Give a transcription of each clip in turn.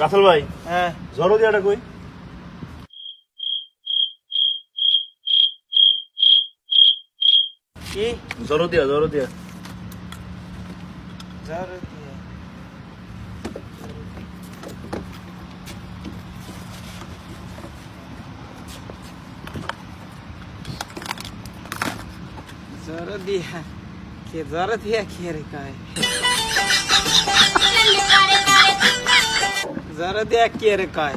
রাসেল ভাই, হ্যাঁ জরো দিয়াটা কই? কি জরো দিয়া। জরুরি জরুরি দিয়া কি জরুরি দিয়া কি রে কয় জরুরি দিয়া কি রে কয়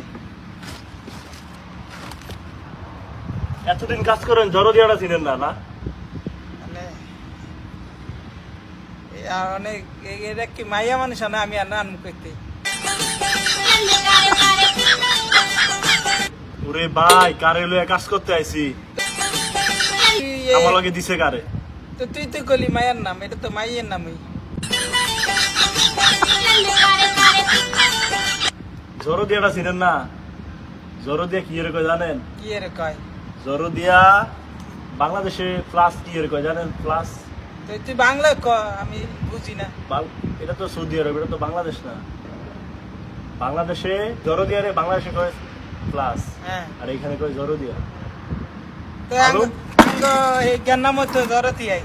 এতদিন কাজ করেন, জরো দিয়াটা চিনেন না? না মানে অনেক এটা কি মাইয়া মানুষ না আমি আর নাম করতে ওরে ভাই, কারে লইয়া কাজ করতে আইছি, আমার লগে দিছে কারে? তো তুই তো গলি মায়ের নাম এটা তো মাইয়ের নামই জরো দিয়াটা চিনেন না? জরো দিয়া কি এর কয় জানেন? কি রে কয় জরো দিয়া বাংলাদেশে প্লাস কি এর কয় জানেন? প্লাস তো তুই বাংলা ক আমি বুঝি না এটা তো সৌদি আরব, এটা তো বাংলাদেশ না। বাংলাদেশে জরো দিয়া রে বাংলাদেশে কয় প্লাস, হ্যাঁ আর এখানে কয় জরো দিয়া। তো আরো? এই জ্ঞান নাম তো জরতি আই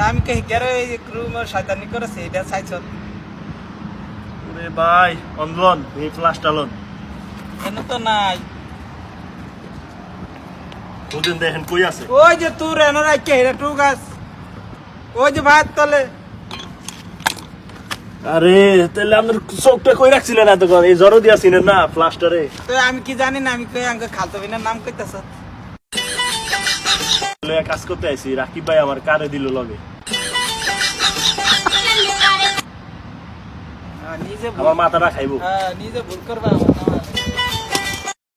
আমি কে গেরে রুম শয়তানি করেছে এটা চাইছ ওরে ভাই, অনলন এই প্লাসটা লন কেন তো নাই দুদিন দেখেন কই আছে। ওই যে তুই রেনো রাখকে এটা টু গাছ ওই যে ভাত তলে আরে তাহলে আপনার চোখটা কই রাখছিলেন এতক্ষণ? এই জরো দিয়া চিনেন না প্লাস্টারে? তো আমি কি জানি না আমি কই আঙ্কে খালতো বিনার নাম কইতাছ লইয়া কাজ করতে আইছি, রাকিব ভাই আমার কারে দিল লগে। নিজে আমার মাথাটা খাইবো। নিজে ভুল করবা